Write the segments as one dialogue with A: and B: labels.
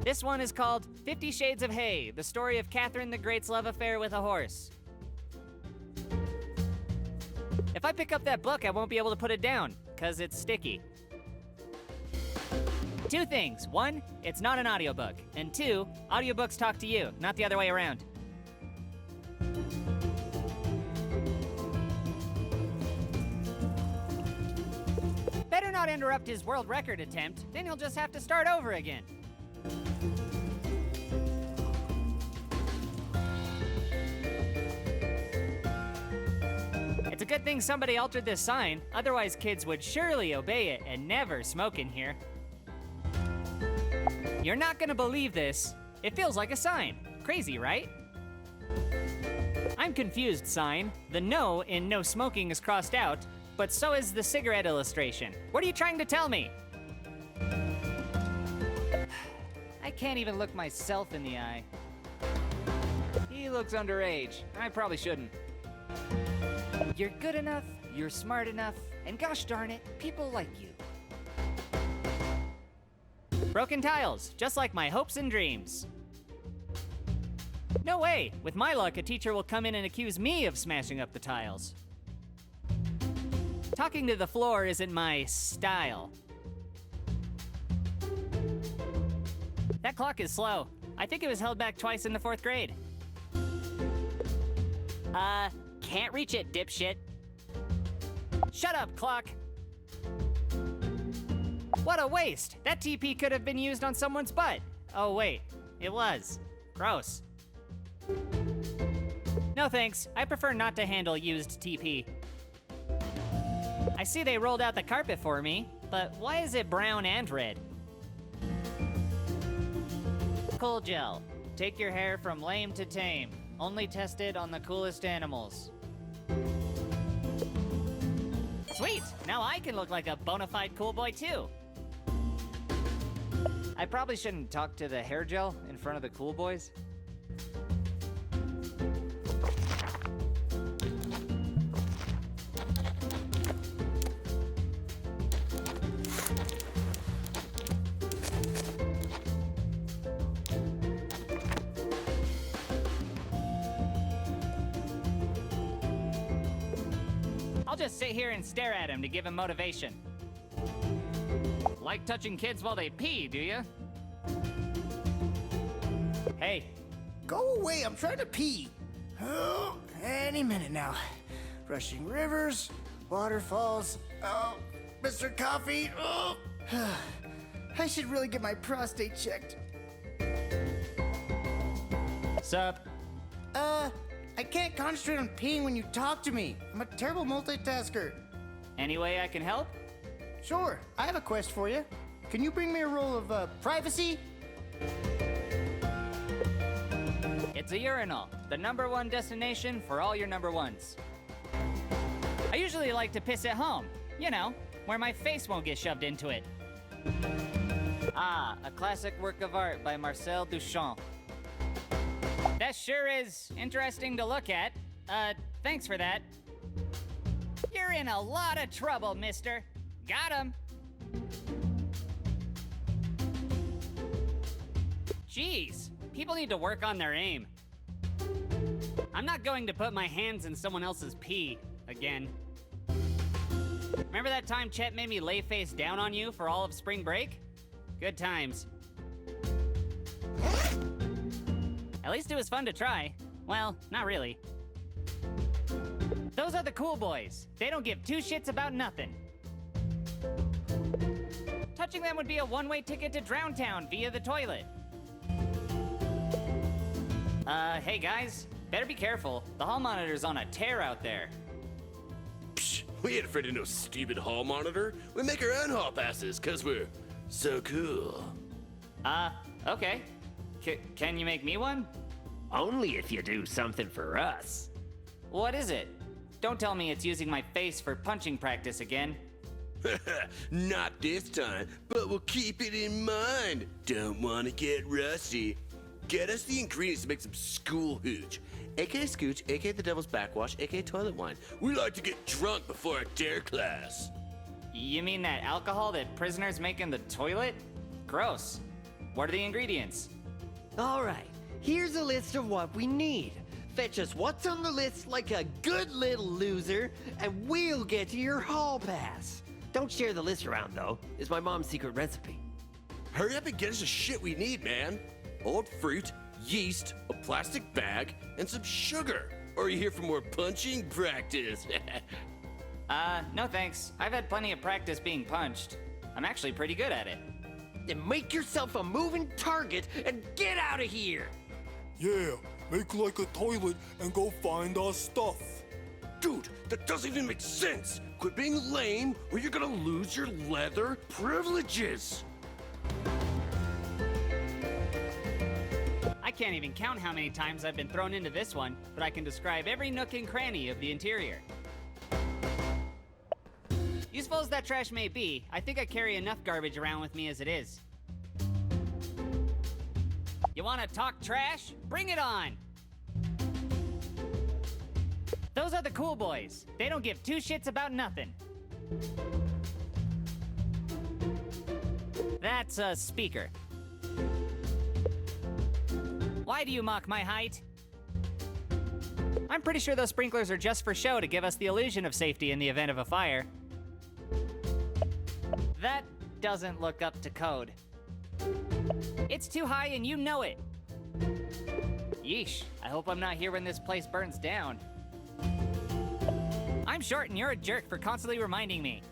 A: This one is called 50 Shades of Hay, the story of Catherine the Great's love affair with a horse. If I pick up that book, I won't be able to put it down, because it's sticky. 2 things. 1, it's not an audiobook. And 2, audiobooks talk to you, not the other way around. Better not interrupt his world record attempt, then he'll just have to start over again. It's a good thing somebody altered this sign, otherwise kids would surely obey it and never smoke in here. You're not gonna believe this. It feels like a sign. Crazy, right? I'm confused, sign. The no in no smoking is crossed out, but so is the cigarette illustration. What are you trying to tell me? I can't even look myself in the eye. He looks underage. I probably shouldn't. You're good enough, you're smart enough, and gosh darn it, people like you. Broken tiles, just like my hopes and dreams. No way! With my luck, a teacher will come in and accuse me of smashing up the tiles. Talking to the floor isn't my style. That clock is slow. I think it was held back twice in the 4th grade. Can't reach it, dipshit. Shut up, clock. What a waste! That TP could have been used on someone's butt. Oh wait, it was. Gross. No thanks, I prefer not to handle used TP. I see they rolled out the carpet for me, but why is it brown and red? Cool gel. Take your hair from lame to tame. Only tested on the coolest animals. Sweet! Now I can look like a bona fide cool boy too. I probably shouldn't talk to the hair gel in front of the cool boys. I'll just sit here and stare at him to give him motivation. Like touching kids while they pee, do you? Hey.
B: Go away, I'm trying to pee. Oh, any minute now. Rushing rivers, waterfalls, oh, Mr. Coffee, oh. I should really get my prostate checked.
A: Sup?
B: I can't concentrate on peeing when you talk to me. I'm a terrible multitasker.
A: Any way I can help?
B: Sure, I have a quest for you. Can you bring me a roll of, privacy?
A: It's a urinal, the #1 destination for all your #1s. I usually like to piss at home, you know, where my face won't get shoved into it. Ah, a classic work of art by Marcel Duchamp. That sure is interesting to look at. Thanks for that. You're in a lot of trouble, mister. Got him. Jeez, people need to work on their aim. I'm not going to put my hands in someone else's pee again. Remember that time Chet made me lay face down on you for all of spring break? Good times. At least it was fun to try. Well, not really. Those are the cool boys. They don't give 2 shits about nothing. Touching them would be a one-way ticket to Drowntown via the toilet. Hey guys, better be careful. The hall monitor's on a tear out there.
C: Psh, we ain't afraid of no stupid hall monitor. We make our own hall passes, cause we're so cool.
A: Okay. Can you make me one?
D: Only if you do something for us.
A: What is it? Don't tell me it's using my face for punching practice again.
C: Not this time, but we'll keep it in mind. Don't want to get rusty. Get us the ingredients to make some school hooch. AKA scooch, AKA the devil's backwash, AKA toilet wine. We like to get drunk before our dare class.
A: You mean that alcohol that prisoners make in the toilet? Gross. What are the ingredients?
D: All right, here's a list of what we need. Fetch us what's on the list like a good little loser, and we'll get you your hall pass. Don't share the list around, though. It's my mom's secret recipe.
C: Hurry up and get us the shit we need, man. Old fruit, yeast, a plastic bag, and some sugar. Or are you here for more punching practice?
A: No thanks. I've had plenty of practice being punched. I'm actually pretty good at it.
D: Then make yourself a moving target and get out of here!
E: Yeah, make like a toilet and go find our stuff.
C: Dude, that doesn't even make sense. Quit being lame or you're gonna lose your leather privileges.
A: I can't even count how many times I've been thrown into this one, but I can describe every nook and cranny of the interior. Useful as that trash may be, I think I carry enough garbage around with me as it is. You wanna talk trash? Bring it on! Those are the cool boys. They don't give two shits about nothing. That's a speaker. Why do you mock my height? I'm pretty sure those sprinklers are just for show to give us the illusion of safety in the event of a fire. That doesn't look up to code. It's too high and you know it. Yeesh, I hope I'm not here when this place burns down. I'm short and you're a jerk for constantly reminding me.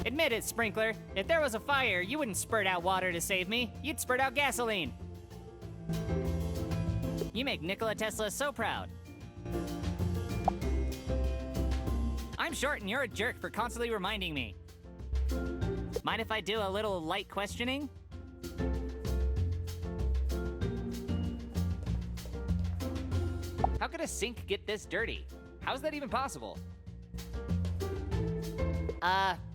A: Admit it, Sprinkler. If there was a fire, you wouldn't spurt out water to save me. You'd spurt out gasoline. You make Nikola Tesla so proud. I'm short and you're a jerk for constantly reminding me. Mind if I do a little light questioning? How could a sink get this dirty? How's that even possible?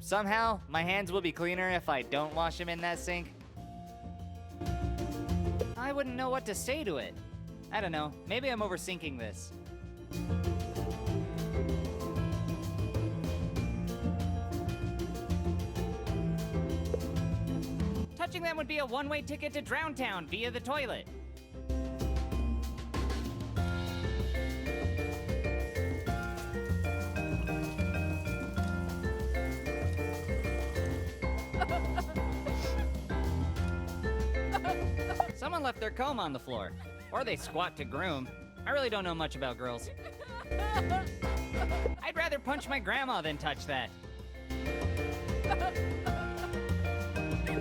A: Somehow my hands will be cleaner if I don't wash them in that sink. I wouldn't know what to say to it. I don't know, maybe I'm oversinking this. Touching them would be a one-way ticket to Drown Town via the toilet. Someone left their comb on the floor. Or they squat to groom. I really don't know much about girls. I'd rather punch my grandma than touch that.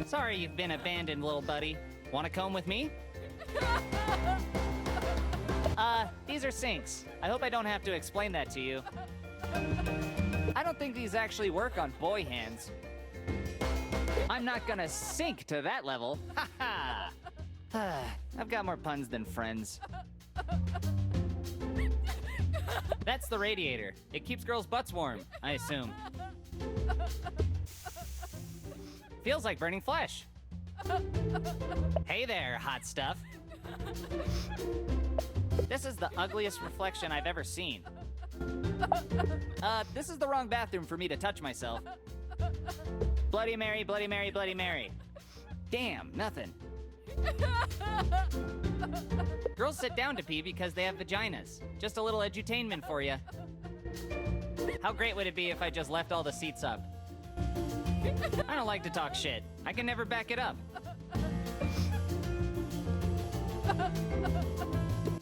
A: Sorry you've been abandoned, little buddy. Want to comb with me? These are sinks. I hope I don't have to explain that to you. I don't think these actually work on boy hands. I'm not gonna sink to that level. Ha ha! I've got more puns than friends. That's the radiator. It keeps girls' butts warm, I assume. Feels like burning flesh. Hey there, hot stuff. This is the ugliest reflection I've ever seen. This is the wrong bathroom for me to touch myself. Bloody Mary, Bloody Mary, Bloody Mary. Damn, nothing. Girls sit down to pee because they have vaginas. Just a little edutainment for you. How great would it be if I just left all the seats up? I don't like to talk shit. I can never back it up.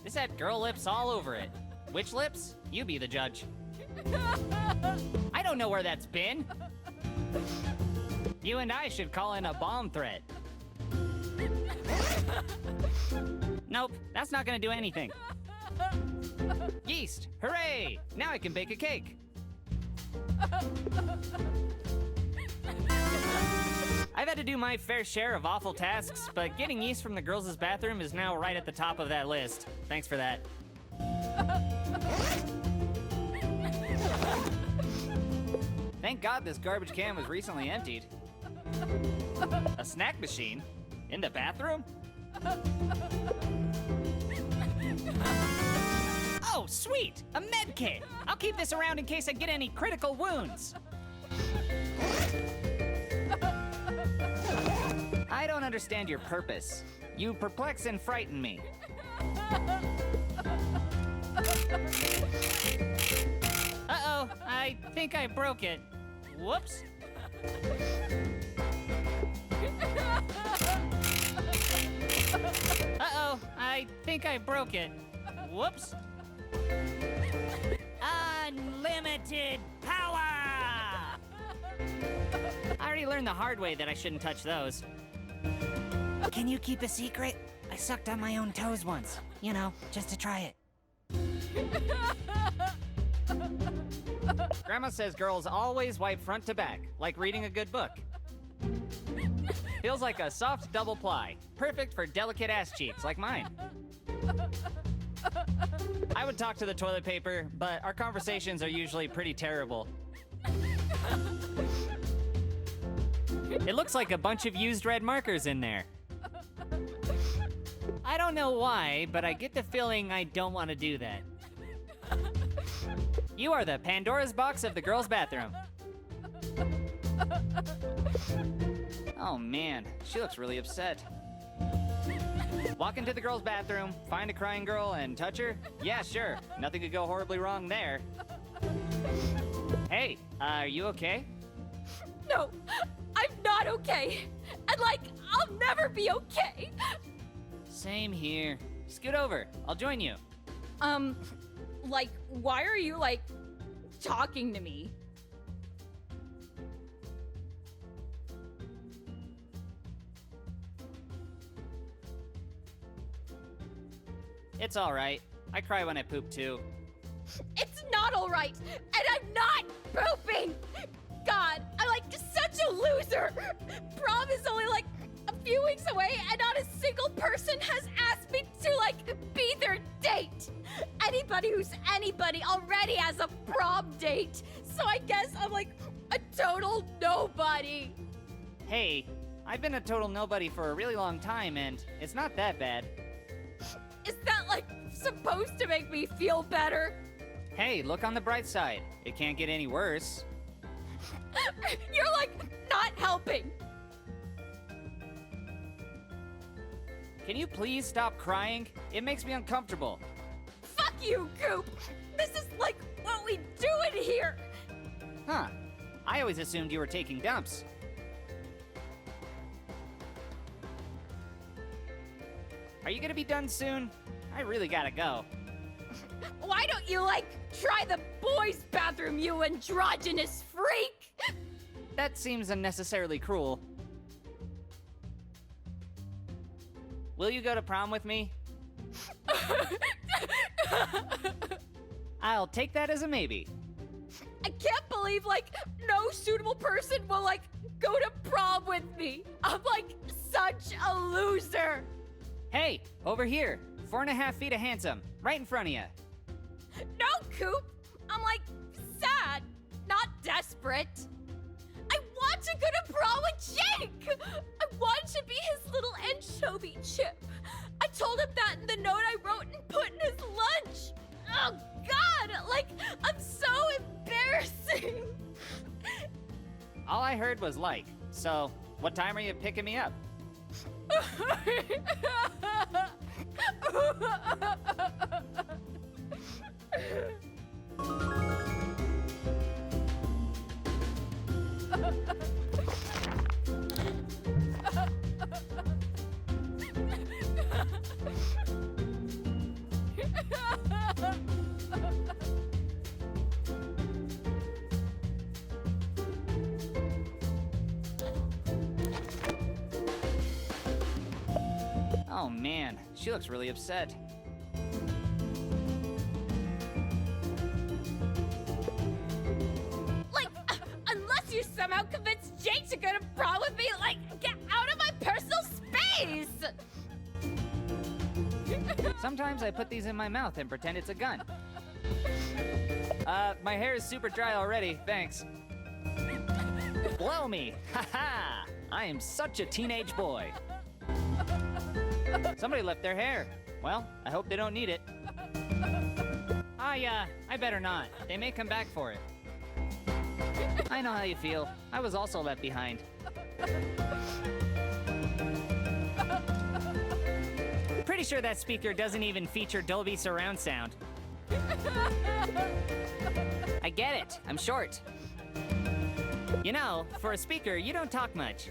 A: This had girl lips all over it. Which lips? You be the judge. I don't know where that's been. You and I should call in a bomb threat. Nope, that's not gonna do anything. Yeast, hooray! Now I can bake a cake. I've had to do my fair share of awful tasks, but getting yeast from the girls' bathroom is now right at the top of that list. Thanks for that. Thank God this garbage can was recently emptied. A snack machine? In the bathroom? Oh, sweet! A med kit! I'll keep this around in case I get any critical wounds. I don't understand your purpose. You perplex and frighten me. Uh-oh, I think I broke it. Whoops. Uh-oh, I think I broke it. Whoops. Unlimited power! I already learned the hard way that I shouldn't touch those. Can you keep a secret? I sucked on my own toes once. You know, just to try it. Grandma says girls always wipe front to back, like reading a good book. Feels like a soft double ply, perfect for delicate ass cheeks like mine. I would talk to the toilet paper, but our conversations are usually pretty terrible. It looks like a bunch of used red markers in there. I don't know why, but I get the feeling I don't want to do that. You are the Pandora's box of the girls' bathroom. Oh man, she looks really upset. Walk into the girls' bathroom, find a crying girl, and touch her? Yeah, sure. Nothing could go horribly wrong there. Hey, are you okay?
F: No, I'm not okay. And I'll never be okay.
A: Same here. Scoot over. I'll join you.
F: Why are you, talking to me?
A: It's all right. I cry when I poop too.
F: It's not all right, and I'm not pooping. God, I'm such a loser. Prom is only a few weeks away, and not a single person has asked me to be their date. Anybody who's anybody already has a prom date, so I guess I'm a total nobody.
A: Hey, I've been a total nobody for a really long time, and it's not that bad.
F: Is that supposed to make me feel better?
A: Hey, look on the bright side. It can't get any worse.
F: You're not helping.
A: Can you please stop crying? It makes me uncomfortable.
F: Fuck you, Goop. This is what we do in here.
A: Huh. I always assumed you were taking dumps. Are you gonna be done soon? I really gotta go.
F: Why don't you, try the boys' bathroom, you androgynous freak?
A: That seems unnecessarily cruel. Will you go to prom with me? I'll take that as a maybe.
F: I can't believe, no suitable person will, go to prom with me. I'm, such a loser.
A: Hey, over here. 4.5 feet of handsome, right in front of you.
F: No, Coop. I'm, sad, not desperate. I want to go to prom with Jake. I want to be his little anchovy chip. I told him that in the note I wrote and put in his lunch. Oh, God, I'm so embarrassing.
A: All I heard was so what time are you picking me up? Oh man, she looks really upset.
F: Unless you somehow convince Jake to go to prom with me, get out of my personal space!
A: Sometimes I put these in my mouth and pretend it's a gun. My hair is super dry already, thanks. Blow me, haha! I am such a teenage boy. Somebody left their hair. Well, I hope they don't need it. I better not. They may come back for it. I know how you feel. I was also left behind. sure that speaker doesn't even feature Dolby surround sound. I get it. I'm short. You know, for a speaker, you don't talk much.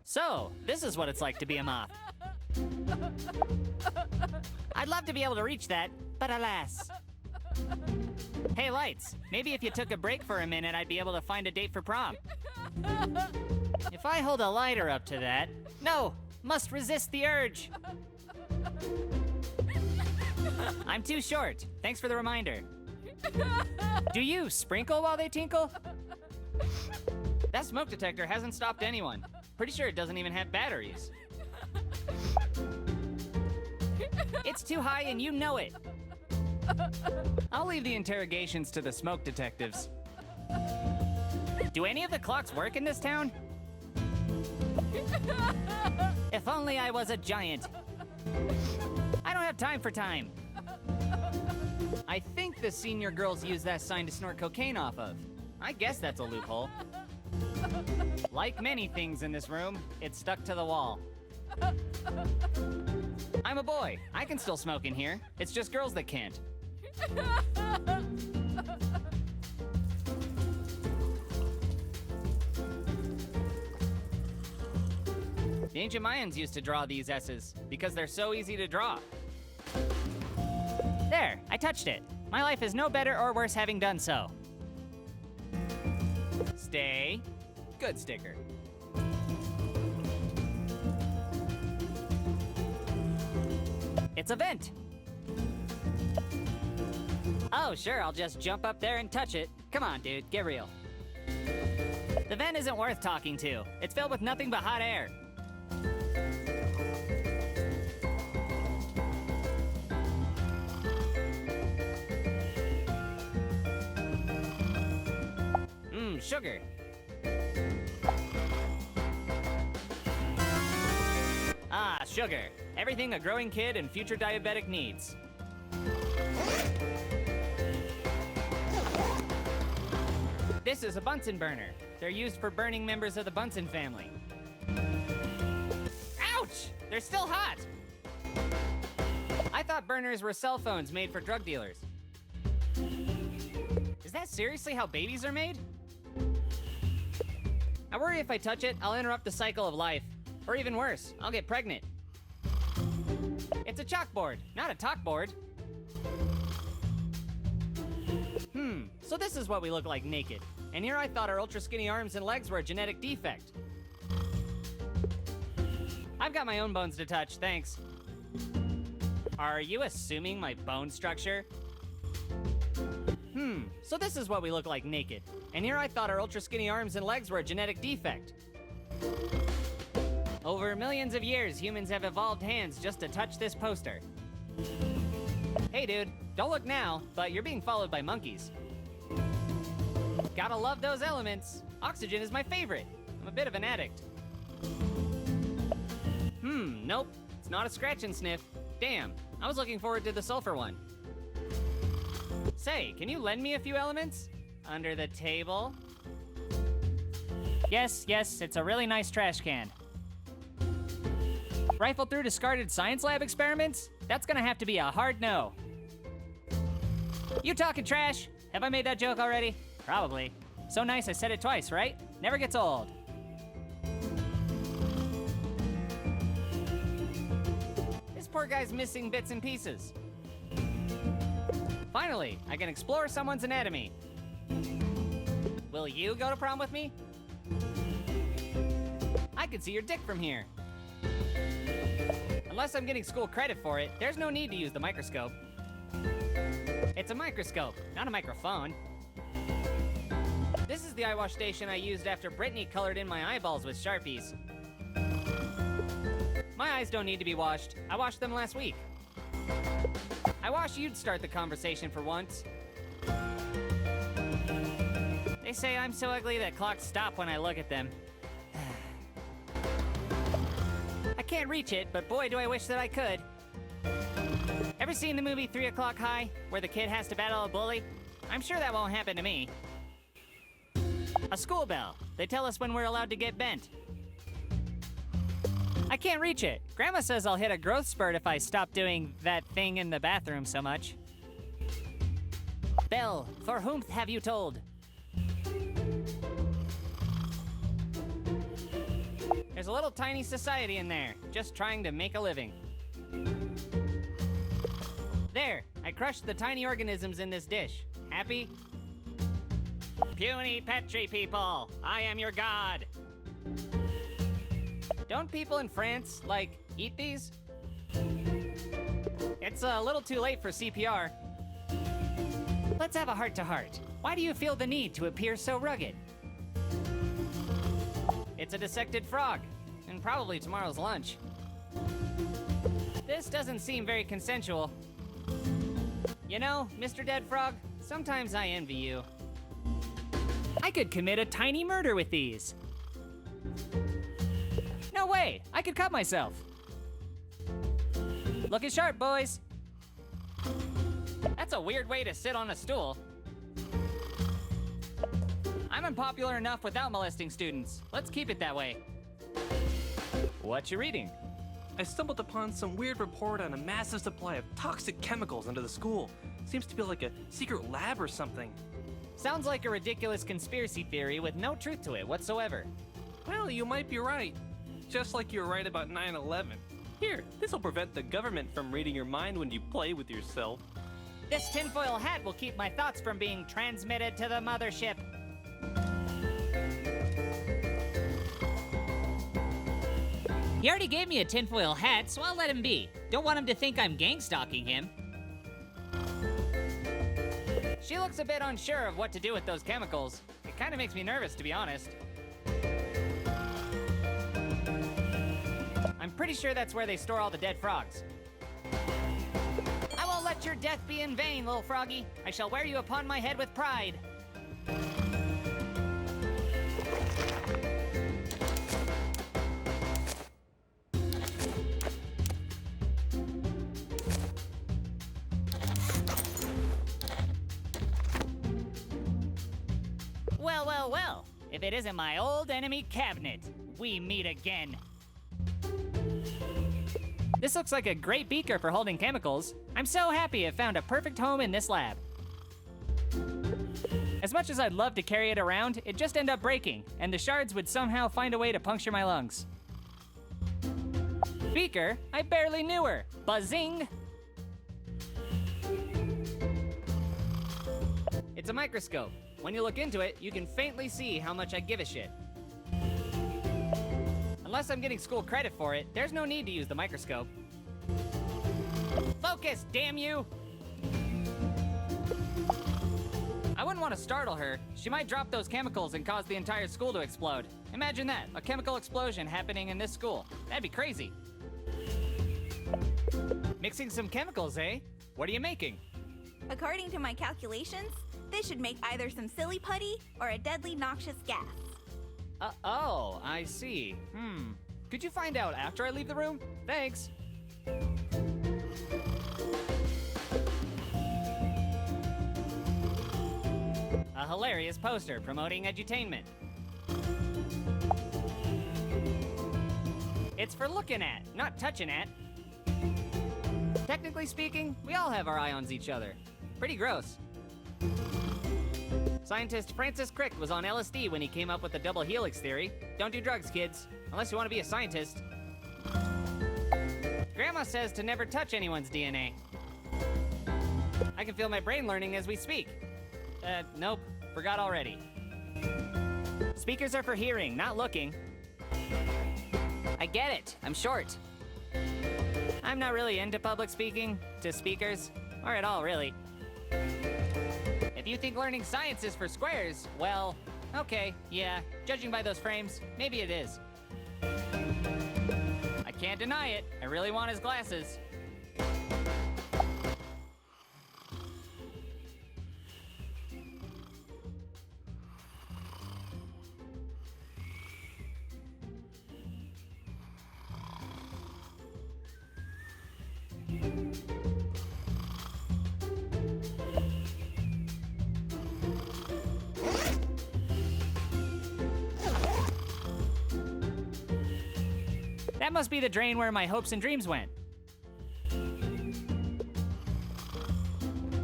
A: So, this is what it's like to be a moth. I'd love to be able to reach that, but alas. Hey, Lights, maybe if you took a break for a minute, I'd be able to find a date for prom. If I hold a lighter up to that... No! Must resist the urge! I'm too short. Thanks for the reminder. Do you sprinkle while they tinkle? That smoke detector hasn't stopped anyone. Pretty sure it doesn't even have batteries. It's too high and you know it. I'll leave the interrogations to the smoke detectives. Do any of the clocks work in this town? If only I was a giant. I don't have time for time. I think the senior girls use that sign to snort cocaine off of. I guess that's a loophole. Like many things in this room, it's stuck to the wall. I'm a boy. I can still smoke in here. It's just girls that can't. The ancient Mayans used to draw these S's because they're so easy to draw. There, I touched it. My life is no better or worse having done so. Stay. Good sticker. It's a vent. Oh, sure, I'll just jump up there and touch it. Come on, dude, get real. The vent isn't worth talking to. It's filled with nothing but hot air. Sugar. Ah, sugar. Everything a growing kid and future diabetic needs. This is a Bunsen burner. They're used for burning members of the Bunsen family. Ouch! They're still hot! I thought burners were cell phones made for drug dealers. Is that seriously how babies are made? I worry if I touch it, I'll interrupt the cycle of life. Or even worse, I'll get pregnant. It's a chalkboard, not a talkboard. So this is what we look like naked. And here I thought our ultra skinny arms and legs were a genetic defect. I've got my own bones to touch, thanks. Are you assuming my bone structure? So this is what we look like naked. And here I thought our ultra skinny arms and legs were a genetic defect. Over millions of years, humans have evolved hands just to touch this poster. Hey dude, don't look now, but you're being followed by monkeys. Gotta love those elements. Oxygen is my favorite. I'm a bit of an addict. Nope, it's not a scratch and sniff. Damn, I was looking forward to the sulfur one. Say, can you lend me a few elements? Under the table? Yes, it's a really nice trash can. Rifle through discarded science lab experiments? That's gonna have to be a hard no. You talking trash? Have I made that joke already? Probably. So nice I said it twice, right? Never gets old. This poor guy's missing bits and pieces. Finally, I can explore someone's anatomy. Will you go to prom with me? I can see your dick from here. Unless I'm getting school credit for it, there's no need to use the microscope. It's a microscope, not a microphone. This is the eye wash station I used after Brittany colored in my eyeballs with Sharpies. My eyes don't need to be washed. I washed them last week. I wish you'd start the conversation for once. They say I'm so ugly that clocks stop when I look at them. I can't reach it, but boy do I wish that I could. Ever seen the movie 3 O'Clock High, where the kid has to battle a bully? I'm sure that won't happen to me. A school bell. They tell us when we're allowed to get bent. I can't reach it. Grandma says I'll hit a growth spurt if I stop doing that thing in the bathroom so much. Bell, for whom have you told? There's a little tiny society in there, just trying to make a living. There, I crushed the tiny organisms in this dish. Happy? Puny Petri people, I am your god. Don't people in France, like, eat these? It's a little too late for CPR. Let's have a heart-to-heart. Why do you feel the need to appear so rugged? It's a dissected frog, and probably tomorrow's lunch. This doesn't seem very consensual. You know, Mr. Dead Frog, sometimes I envy you. I could commit a tiny murder with these. No way, I could cut myself. Looking sharp, boys. That's a weird way to sit on a stool. I'm unpopular enough without molesting students. Let's keep it that way. What you reading?
G: I stumbled upon some weird report on a massive supply of toxic chemicals under the school. Seems to be like a secret lab or something.
A: Sounds like a ridiculous conspiracy theory with no truth to it whatsoever.
G: Well, you might be right. Just like you were right about 9/11. Here, this'll prevent the government from reading your mind when you play with yourself.
A: This tinfoil hat will keep my thoughts from being transmitted to the mothership. He already gave me a tinfoil hat, so I'll let him be. Don't want him to think I'm gang-stalking him. She looks a bit unsure of what to do with those chemicals. It kind of makes me nervous, to be honest. I'm pretty sure that's where they store all the dead frogs. I won't let your death be in vain, little froggy. I shall wear you upon my head with pride. Well, well, well. If it isn't my old enemy cabinet, we meet again. This looks like a great beaker for holding chemicals. I'm so happy it found a perfect home in this lab. As much as I'd love to carry it around, it'd just end up breaking, and the shards would somehow find a way to puncture my lungs. Beaker? I barely knew her. Buzzing! It's a microscope. When you look into it, you can faintly see how much I give a shit. Unless I'm getting school credit for it, there's no need to use the microscope. Focus, damn you! I wouldn't want to startle her. She might drop those chemicals and cause the entire school to explode. Imagine that, a chemical explosion happening in this school. That'd be crazy. Mixing some chemicals, eh? What are you making?
H: According to my calculations, this should make either some silly putty or a deadly noxious gas.
A: Oh, I see. Could you find out after I leave the room? Thanks. A hilarious poster promoting edutainment. It's for looking at, not touching at. Technically speaking, we all have our eye on each other. Pretty gross. Scientist Francis Crick was on LSD when he came up with the double helix theory. Don't do drugs, kids, unless you want to be a scientist. Grandma says to never touch anyone's DNA. I can feel my brain learning as we speak. Nope, forgot already. Speakers are for hearing, not looking. I get it, I'm short. I'm not really into public speaking, to speakers, or at all, really. If you think learning science is for squares, well, okay, yeah, judging by those frames, maybe it is. I can't deny it, I really want his glasses. That must be the drain where my hopes and dreams went.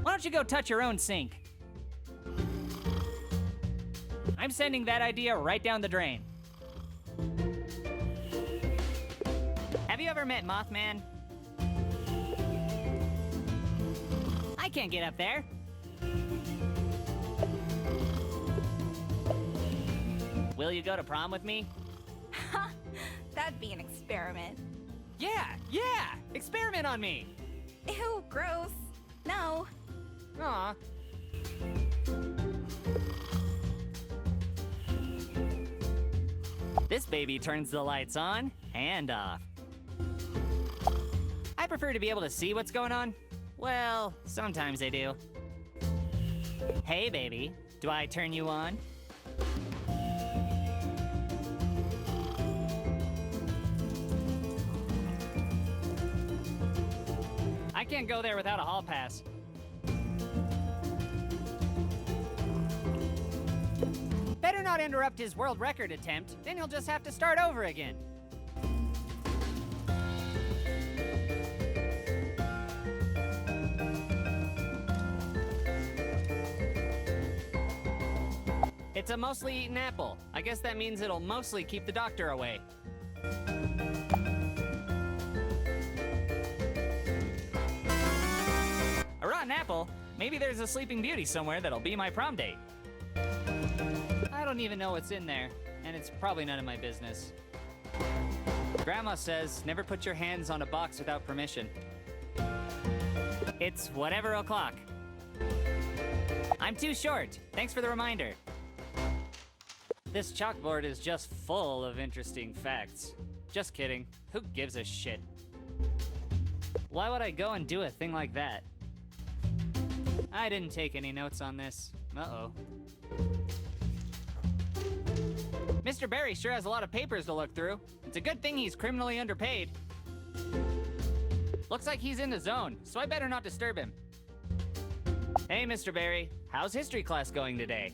A: Why don't you go touch your own sink? I'm sending that idea right down the drain. Have you ever met Mothman? I can't get up there. Will you go to prom with me?
H: That'd be an experiment.
A: Yeah! Experiment on me!
H: Ew, gross. No.
A: Aw. This baby turns the lights on and off. I prefer to be able to see what's going on. Well, sometimes I do. Hey, baby, do I turn you on? I can't go there without a hall pass. Better not interrupt his world record attempt, then he'll just have to start over again. It's a mostly eaten apple. I guess that means it'll mostly keep the doctor away. A rotten apple? Maybe there's a sleeping beauty somewhere that'll be my prom date. I don't even know what's in there, and it's probably none of my business. Grandma says, never put your hands on a box without permission. It's whatever o'clock. I'm too short. Thanks for the reminder. This chalkboard is just full of interesting facts. Just kidding. Who gives a shit? Why would I go and do a thing like that? I didn't take any notes on this. Uh-oh. Mr. Barry sure has a lot of papers to look through. It's a good thing he's criminally underpaid. Looks like he's in the zone, so I better not disturb him. Hey, Mr. Barry, how's history class going today?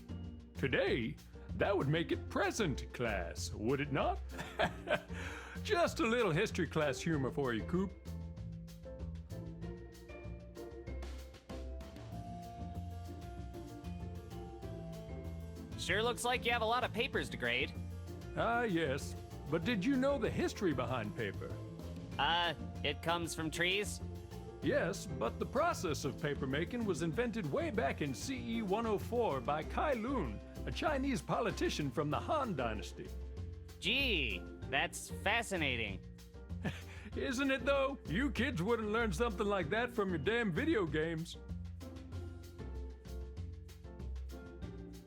I: Today? That would make it present class, would it not? Just a little history class humor for you, Coop.
A: Sure looks like you have a lot of papers to grade.
I: Ah, yes. But did you know the history behind paper?
A: It comes from trees?
I: Yes, but the process of paper making was invented way back in CE 104 by Kai Lun, a Chinese politician from the Han Dynasty.
A: Gee, that's fascinating.
I: Isn't it though? You kids wouldn't learn something like that from your damn video games.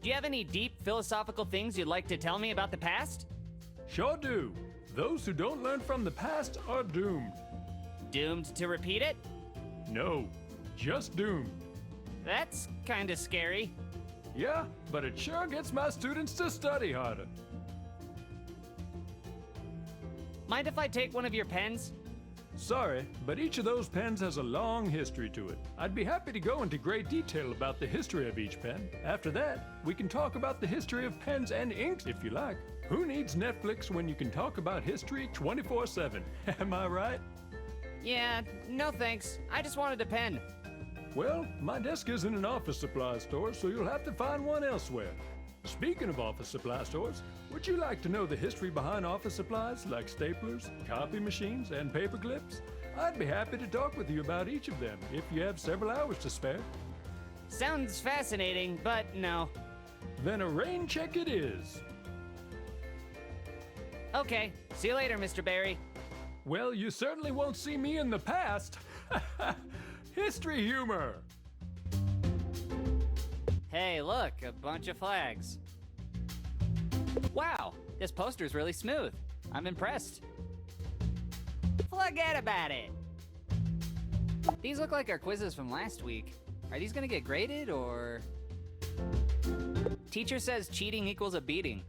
A: Do you have any deep philosophical things you'd like to tell me about the past?
I: Sure do. Those who don't learn from the past are doomed.
A: Doomed to repeat it?
I: No, just doomed.
A: That's kinda scary.
I: Yeah, but it sure gets my students to study harder.
A: Mind if I take one of your pens?
I: Sorry, but each of those pens has a long history to it. I'd be happy to go into great detail about the history of each pen. After that, we can talk about the history of pens and inks if you like. Who needs Netflix when you can talk about history 24/7? Am I right?
A: Yeah, no thanks. I just wanted a pen.
I: Well, my desk isn't an office supply store, so you'll have to find one elsewhere. Speaking of office supply stores, would you like to know the history behind office supplies like staplers, copy machines, and paper clips? I'd be happy to talk with you about each of them if you have several hours to spare.
A: Sounds fascinating, but no.
I: Then a rain check it is.
A: Okay, see you later, Mr. Barry.
I: Well, you certainly won't see me in the past. History humor.
A: Hey, look, a bunch of flags. Wow, this poster's really smooth. I'm impressed. Forget about it. These look like our quizzes from last week. Are these gonna get graded, or? Teacher says cheating equals a beating.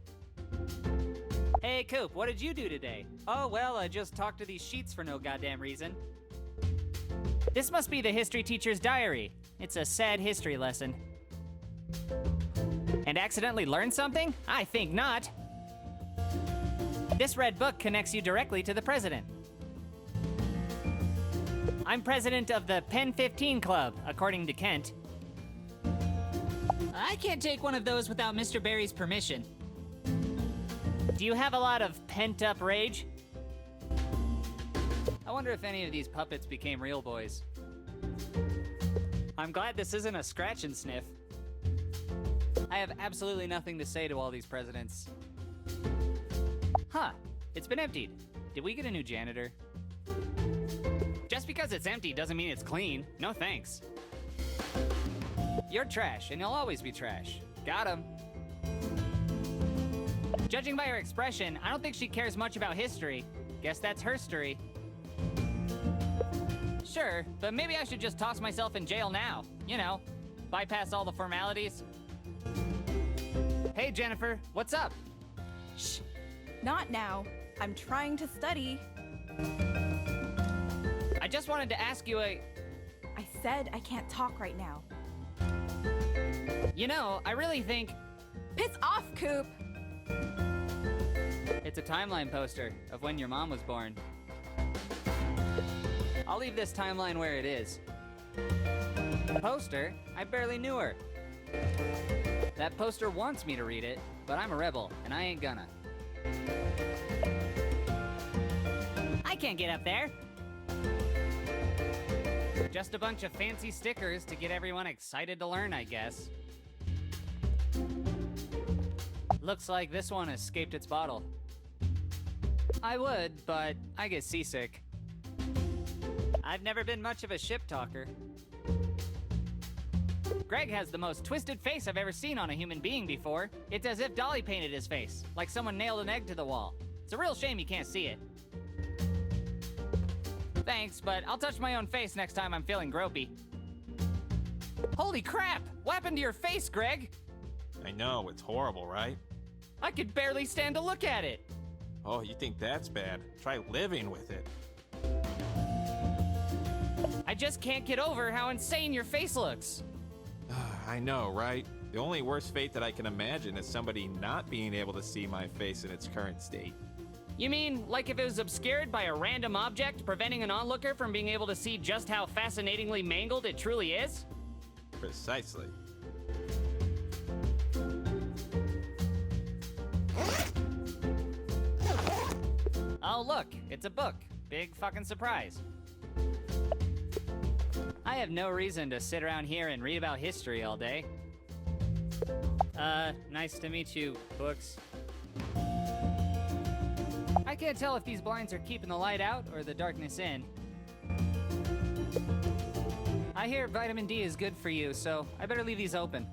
A: Hey, Coop, what did you do today? Oh, well, I just talked to these sheets for no goddamn reason. This must be the history teacher's diary. It's a sad history lesson. And accidentally learned something? I think not. This red book connects you directly to the president. I'm president of the Pen 15 Club, according to Kent. I can't take one of those without Mr. Barry's permission. Do you have a lot of pent-up rage? I wonder if any of these puppets became real boys. I'm glad this isn't a scratch and sniff. I have absolutely nothing to say to all these presidents. Huh, it's been emptied. Did we get a new janitor? Just because it's empty doesn't mean it's clean. No thanks. You're trash, and you'll always be trash. Got him. Judging by her expression, I don't think she cares much about history. Guess that's her story. Sure, but maybe I should just toss myself in jail now. You know, bypass all the formalities. Hey, Jennifer, what's up?
H: Shh. Not now. I'm trying to study.
A: I just wanted to ask you
H: I said I can't talk right now.
A: You know, I really think...
H: Piss off, Coop!
A: It's a timeline poster of when your mom was born. I'll leave this timeline where it is. Poster? I barely knew her. That poster wants me to read it, but I'm a rebel, and I ain't gonna. I can't get up there. Just a bunch of fancy stickers to get everyone excited to learn, I guess. Looks like this one escaped its bottle. I would, but I get seasick. I've never been much of a ship talker. Greg has the most twisted face I've ever seen on a human being before. It's as if Dolly painted his face, like someone nailed an egg to the wall. It's a real shame you can't see it. Thanks, but I'll touch my own face next time I'm feeling gropey. Holy crap! What happened to your face, Greg?
J: I know, it's horrible, right?
A: I could barely stand to look at it.
J: Oh, you think that's bad? Try living with it.
A: I just can't get over how insane your face looks.
J: I know, right? The only worst fate that I can imagine is somebody not being able to see my face in its current state.
A: You mean, like if it was obscured by a random object, preventing an onlooker from being able to see just how fascinatingly mangled it truly is?
J: Precisely.
A: Oh look, it's a book. Big fucking surprise. I have no reason to sit around here and read about history all day. Nice to meet you, books. I can't tell if these blinds are keeping the light out or the darkness in. I hear vitamin D is good for you, so I better leave these open.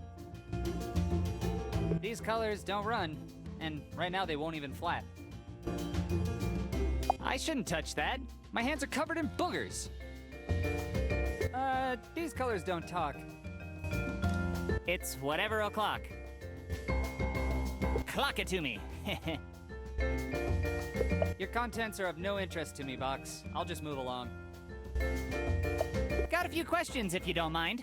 A: These colors don't run, and right now they won't even flap. I shouldn't touch that. My hands are covered in boogers. These colors don't talk. It's whatever o'clock. Clock it to me. Your contents are of no interest to me, Box. I'll just move along. Got a few questions, if you don't mind.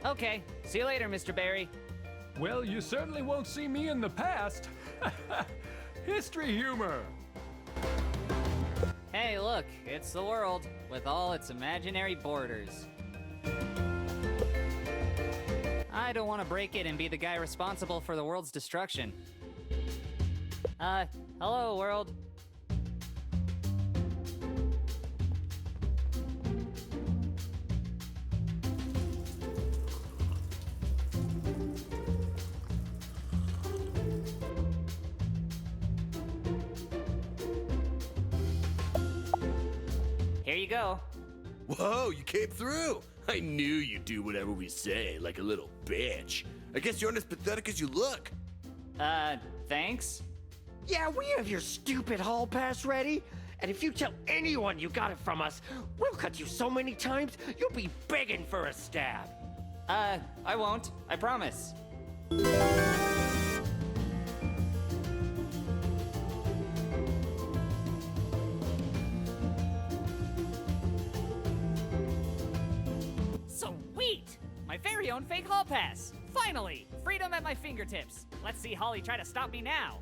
A: Okay, see you later, Mr. Barry.
I: Well, you certainly won't see me in the past. History humor.
A: Hey, look, it's the world, with all its imaginary borders. I don't want to break it and be the guy responsible for the world's destruction. Hello, world. Here you go.
C: Whoa, you came through! I knew you'd do whatever we say, like a little bitch. I guess you aren't as pathetic as you look.
A: Thanks?
D: Yeah, we have your stupid hall pass ready. And if you tell anyone you got it from us, we'll cut you so many times, you'll be begging for a stab.
A: I won't. I promise. Sweet! My very own fake hall pass. Finally! Freedom at my fingertips. Let's see Holly try to stop me now.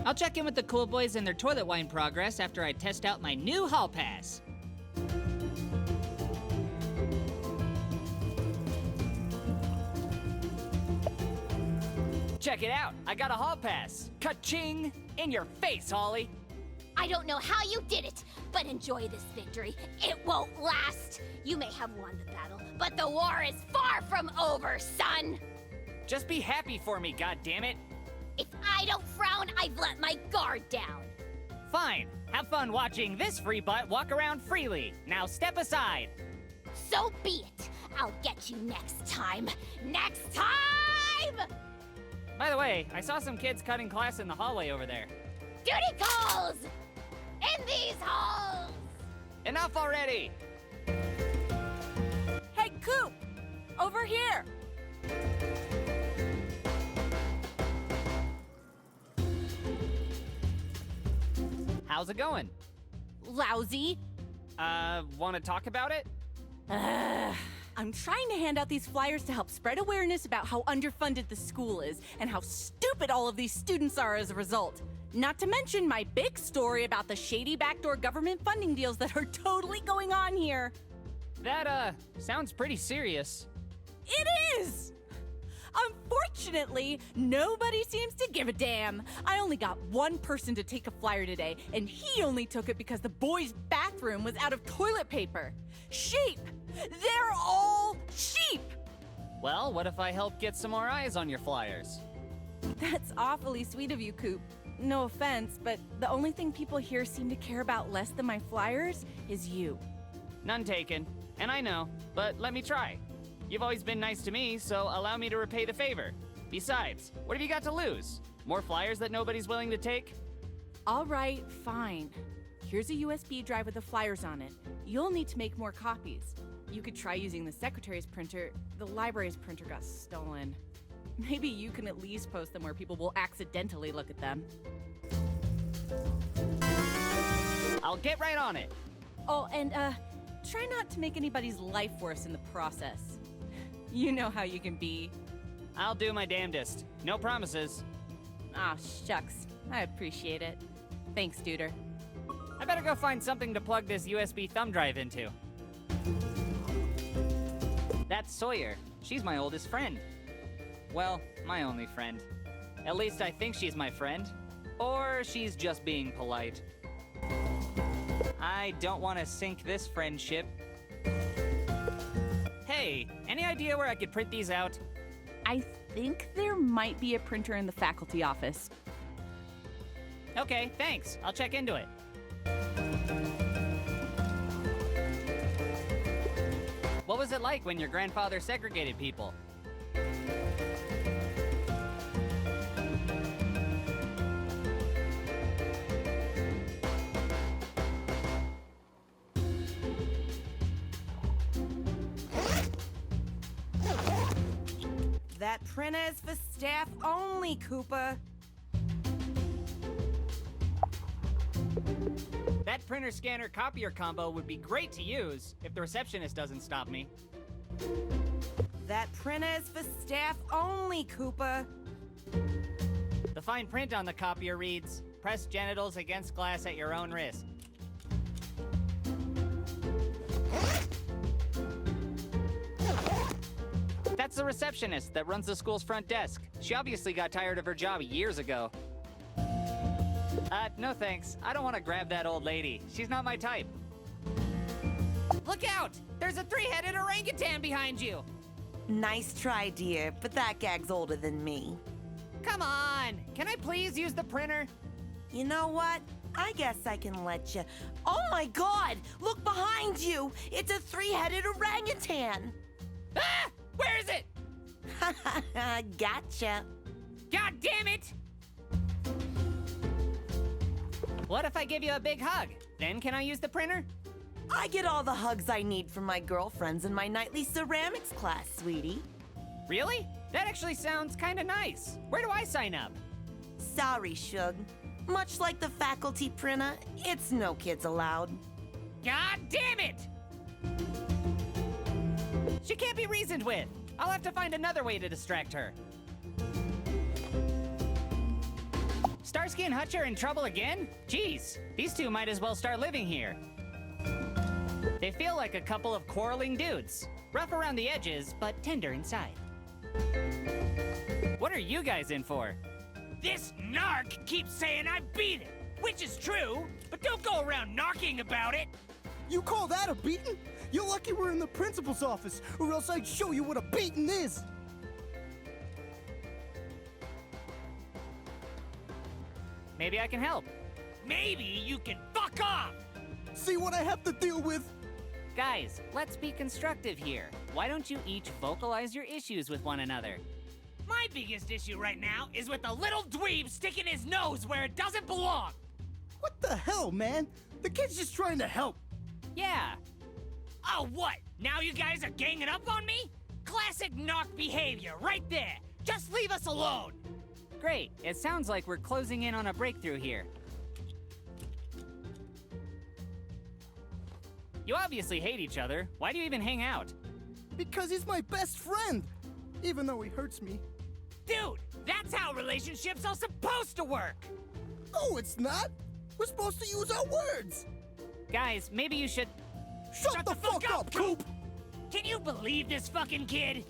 A: I'll check in with the cool boys and their toilet wine progress after I test out my new hall pass. Check it out, I got a hall pass. Ka-ching! In your face, Holly.
F: I don't know how you did it, but enjoy this victory. It won't last. You may have won the battle, but the war is far from over, son.
A: Just be happy for me, goddammit.
F: If I don't frown, I've let my guard down.
A: Fine, have fun watching this free butt walk around freely. Now step aside.
F: So be it. I'll get you next time. Next time!
A: By the way, I saw some kids cutting class in the hallway over there.
F: Duty calls! In these halls!
A: Enough already!
K: Hey, Coop! Over here!
A: How's it going?
K: Lousy.
A: Want to talk about it?
K: I'm trying to hand out these flyers to help spread awareness about how underfunded the school is and how stupid all of these students are as a result. Not to mention my big story about the shady backdoor government funding deals that are totally going on here.
A: That, sounds pretty serious.
K: It is! Unfortunately, nobody seems to give a damn. I only got one person to take a flyer today, and he only took it because the boys' bathroom was out of toilet paper. Sheep! They're all sheep!
A: Well, what if I help get some more eyes on your flyers?
K: That's awfully sweet of you, Coop. No offense, but the only thing people here seem to care about less than my flyers is you.
A: None taken. And I know, but let me try. You've always been nice to me, so allow me to repay the favor. Besides, what have you got to lose? More flyers that nobody's willing to take?
K: All right, fine. Here's a USB drive with the flyers on it. You'll need to make more copies. You could try using the secretary's printer. The library's printer got stolen. Maybe you can at least post them where people will accidentally look at them.
A: I'll get right on it.
K: Oh, and try not to make anybody's life worse in the process. You know how you can be.
A: I'll do my damnedest. No promises.
K: Aw, shucks. I appreciate it. Thanks, Duder.
A: I better go find something to plug this USB thumb drive into. That's Sawyer. She's my oldest friend. Well, my only friend. At least I think she's my friend. Or she's just being polite. I don't want to sink this friendship. Hey, any idea where I could print these out?
K: I think there might be a printer in the faculty office.
A: Okay, thanks. I'll check into it. What was it like when your grandfather segregated people?
L: That printer is for staff only, Cooper.
A: That printer scanner copier combo would be great to use if the receptionist doesn't stop me.
L: That printer is for staff only, Cooper.
A: The fine print on the copier reads, "Press genitals against glass at your own risk." That's the receptionist that runs the school's front desk. She obviously got tired of her job years ago. No thanks. I don't want to grab that old lady. She's not my type. Look out! There's a three-headed orangutan behind you!
L: Nice try, dear, but that gag's older than me.
A: Come on! Can I please use the printer?
L: You know what? I guess I can let you. Oh my god! Look behind you! It's a three-headed orangutan!
A: Ah! Where is it?
L: Gotcha.
A: God damn it! What if I give you a big hug? Then can I use the printer?
L: I get all the hugs I need from my girlfriends in my nightly ceramics class, sweetie.
A: Really? That actually sounds kinda nice. Where do I sign up?
L: Sorry, Shug. Much like the faculty printer, it's no kids allowed.
A: God damn it! She can't be reasoned with. I'll have to find another way to distract her. Starsky and Hutch are in trouble again? Jeez, these two might as well start living here. They feel like a couple of quarreling dudes. Rough around the edges, but tender inside. What are you guys in for?
M: This narc keeps saying I beat him, which is true, but don't go around narking about it.
B: You call that a beating? You're lucky we're in the principal's office, or else I'd show you what a beating is.
A: Maybe I can help.
M: Maybe you can fuck off!
B: See what I have to deal with?
A: Guys, let's be constructive here. Why don't you each vocalize your issues with one another?
M: My biggest issue right now is with a little dweeb sticking his nose where it doesn't belong.
B: What the hell, man? The kid's just trying to help.
A: Yeah.
M: Oh, what? Now you guys are ganging up on me? Classic narc behavior right there. Just leave us alone.
A: Great. It sounds like we're closing in on a breakthrough here. You obviously hate each other. Why do you even hang out?
B: Because he's my best friend, even though he hurts me.
M: Dude, that's how relationships are supposed to work.
B: No, it's not. We're supposed to use our words.
A: Guys, maybe you should...
B: Shut the fuck up, Coop!
M: Can you believe this fucking kid?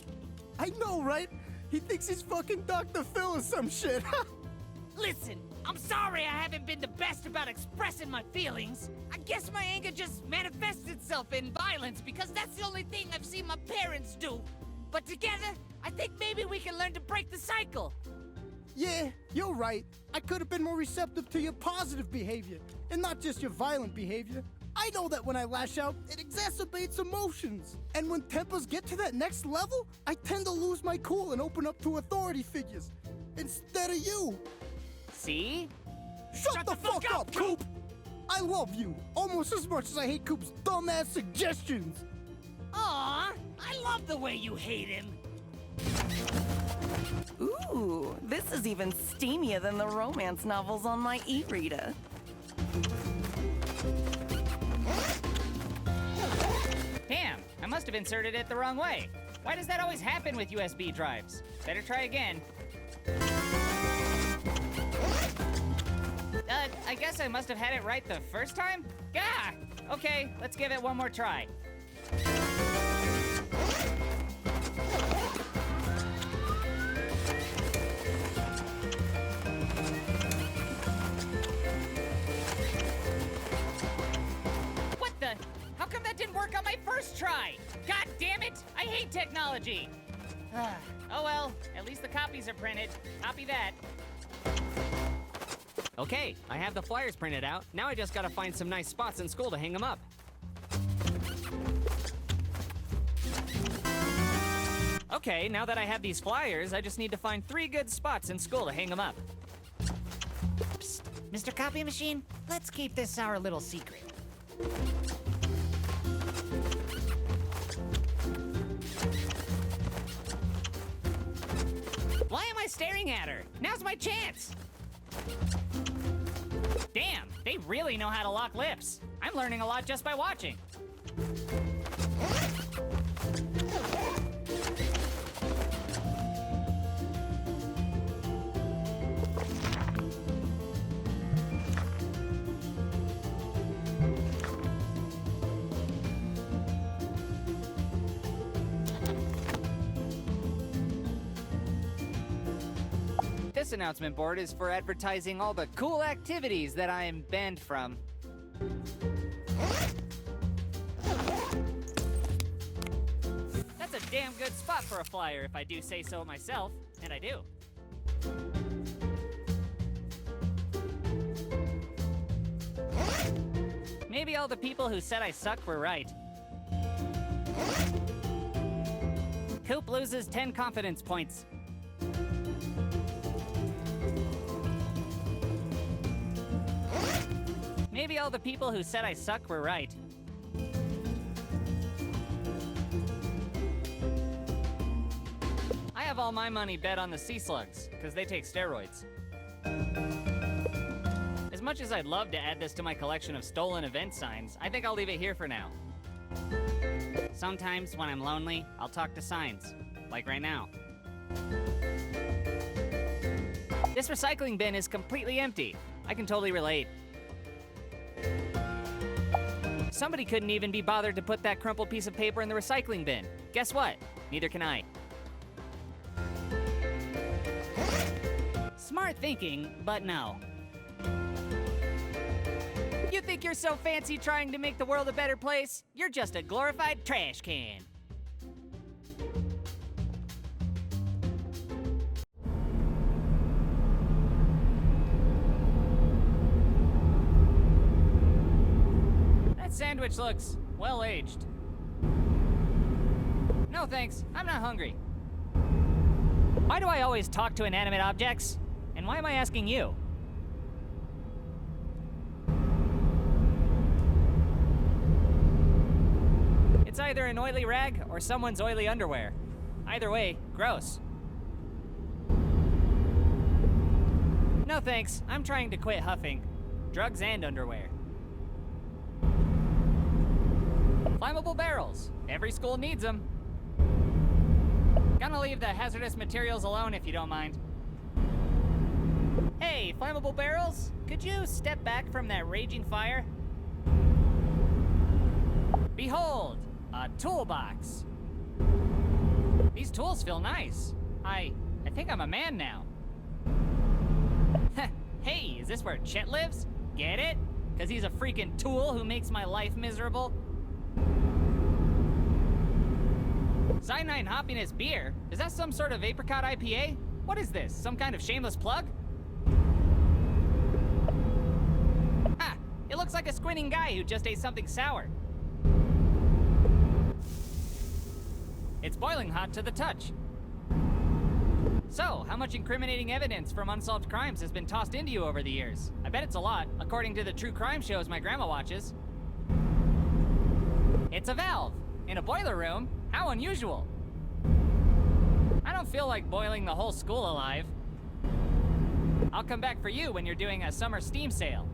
B: I know, right? He thinks he's fucking Dr. Phil or some shit.
M: Listen, I'm sorry I haven't been the best about expressing my feelings. I guess my anger just manifests itself in violence because that's the only thing I've seen my parents do. But together, I think maybe we can learn to break the cycle.
B: Yeah, you're right. I could have been more receptive to your positive behavior, and not just your violent behavior. I know that when I lash out, it exacerbates emotions. And when tempers get to that next level, I tend to lose my cool and open up to authority figures. Instead of you.
A: See?
B: Shut the fuck up, Coop! I love you, almost as much as I hate Coop's dumbass suggestions.
M: Aw, I love the way you hate him.
L: Ooh, this is even steamier than the romance novels on my e-reader.
A: Damn, I must have inserted it the wrong way. Why does that always happen with USB drives? Better try again. I guess I must have had it right the first time? Gah! Okay, let's give it one more try. What the? How come that didn't work on my first try? God damn it! I hate technology! Oh well, at least the copies are printed. Copy that. Okay, I have the flyers printed out. Now I just gotta find some nice spots in school to hang them up. Okay, now that I have these flyers, I just need to find 3 good spots in school to hang them up. Psst, Mr. Copy Machine, let's keep this our little secret. Why am I staring at her? Now's my chance! Damn, they really know how to lock lips. I'm learning a lot just by watching. This announcement board is for advertising all the cool activities that I am banned from. That's a damn good spot for a flyer if I do say so myself, and I do. Maybe all the people who said I suck were right. Coop loses 10 confidence points. Maybe all the people who said I suck were right. I have all all my money bet on the sea slugs, because they take steroids. As much as I'd love to add this to my collection of stolen event signs, I think I'll leave it here for now. Sometimes, when I'm lonely, I'll talk to signs, like right now. This recycling bin is completely empty. I can totally relate. Somebody couldn't even be bothered to put that crumpled piece of paper in the recycling bin. Guess what? Neither can I. Smart thinking, but no. You think you're so fancy trying to make the world a better place? You're just a glorified trash can. That sandwich looks well-aged. No thanks, I'm not hungry. Why do I always talk to inanimate objects? And why am I asking you? It's either an oily rag or someone's oily underwear. Either way, gross. No thanks, I'm trying to quit huffing. Drugs and underwear. Flammable barrels. Every school needs them. Gonna leave the hazardous materials alone if you don't mind. Hey, flammable barrels, could you step back from that raging fire? Behold, a toolbox. These tools feel nice. I think I'm a man now. Hey, is this where Chet lives? Get it? 'Cause he's a freaking tool who makes my life miserable? Cyanide Happiness beer? Is that some sort of apricot IPA? What is this, some kind of shameless plug? Ha! It looks like a squinting guy who just ate something sour. It's boiling hot to the touch. So, how much incriminating evidence from unsolved crimes has been tossed into you over the years? I bet it's a lot, according to the true crime shows my grandma watches. It's a valve. In a boiler room? How unusual. I don't feel like boiling the whole school alive. I'll come back for you when you're doing a summer steam sale.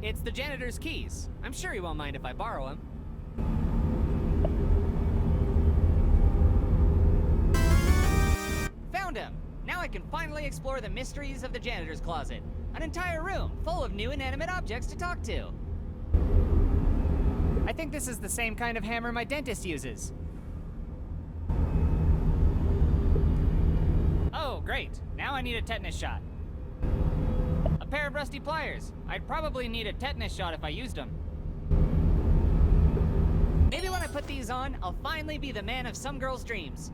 A: It's the janitor's keys. I'm sure he won't mind if I borrow them. Found him! Now I can finally explore the mysteries of the janitor's closet. An entire room full of new inanimate objects to talk to. I think this is the same kind of hammer my dentist uses. Oh, great. Now I need a tetanus shot. A pair of rusty pliers. I'd probably need a tetanus shot if I used them. Maybe when I put these on, I'll finally be the man of some girl's dreams.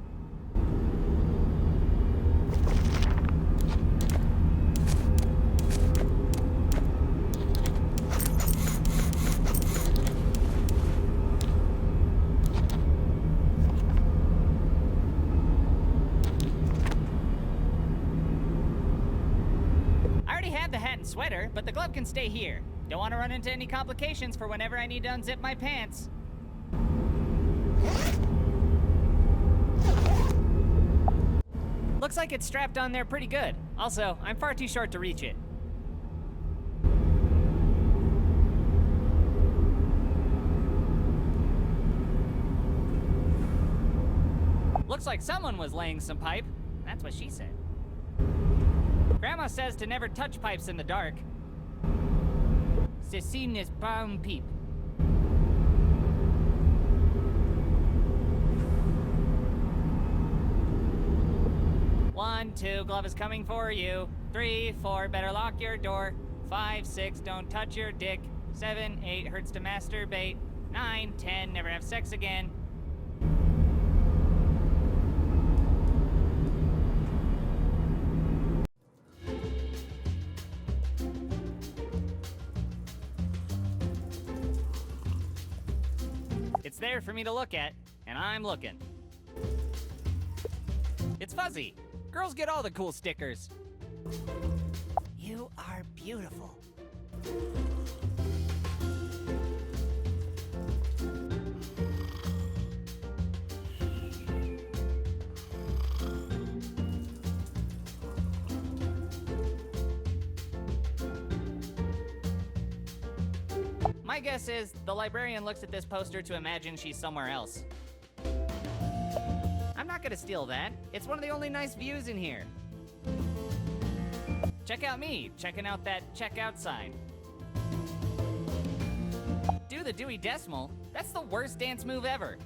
A: Sweater, but the glove can stay here. Don't want to run into any complications for whenever I need to unzip my pants. Looks like it's strapped on there pretty good. Also, I'm far too short to reach it. Looks like someone was laying some pipe. That's what she said. Grandma says to never touch pipes in the dark. Cecine's brown peep. One, two, glove is coming for you. 3, 4, better lock your door. 5, 6, don't touch your dick. 7, 8, hurts to masturbate. 9, 10, never have sex again. It's there for me to look at, and I'm looking. It's fuzzy. Girls get all the cool stickers. You are beautiful. My guess is the librarian looks at this poster to imagine she's somewhere else. I'm not gonna steal that. It's one of the only nice views in here. Check out me, checking out that checkout sign. Do the Dewey Decimal? That's the worst dance move ever.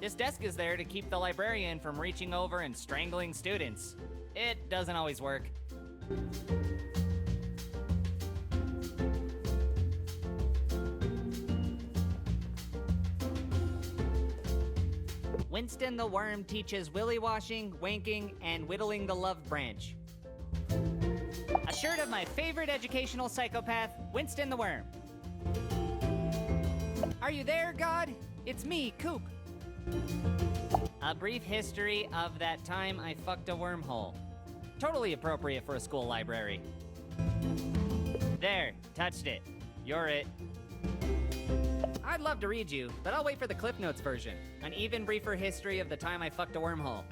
A: This desk is there to keep the librarian from reaching over and strangling students. It doesn't always work. Winston the Worm teaches willy washing, wanking, and whittling the love branch. A shirt of my favorite educational psychopath, Winston the Worm. Are you there, God? It's me, Coop. A brief history of that time I fucked a wormhole. Totally appropriate for a school library. There, touched it. You're it. I'd love to read you, but I'll wait for the Cliff Notes version. An even briefer history of the time I fucked a wormhole.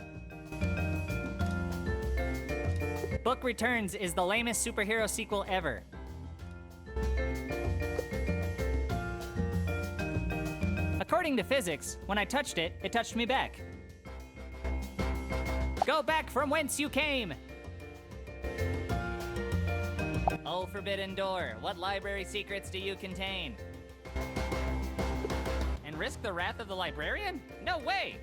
A: Book Returns is the lamest superhero sequel ever. According to physics, when I touched it, it touched me back. Go back from whence you came! Oh, forbidden door, what library secrets do you contain? And risk the wrath of the librarian? No way!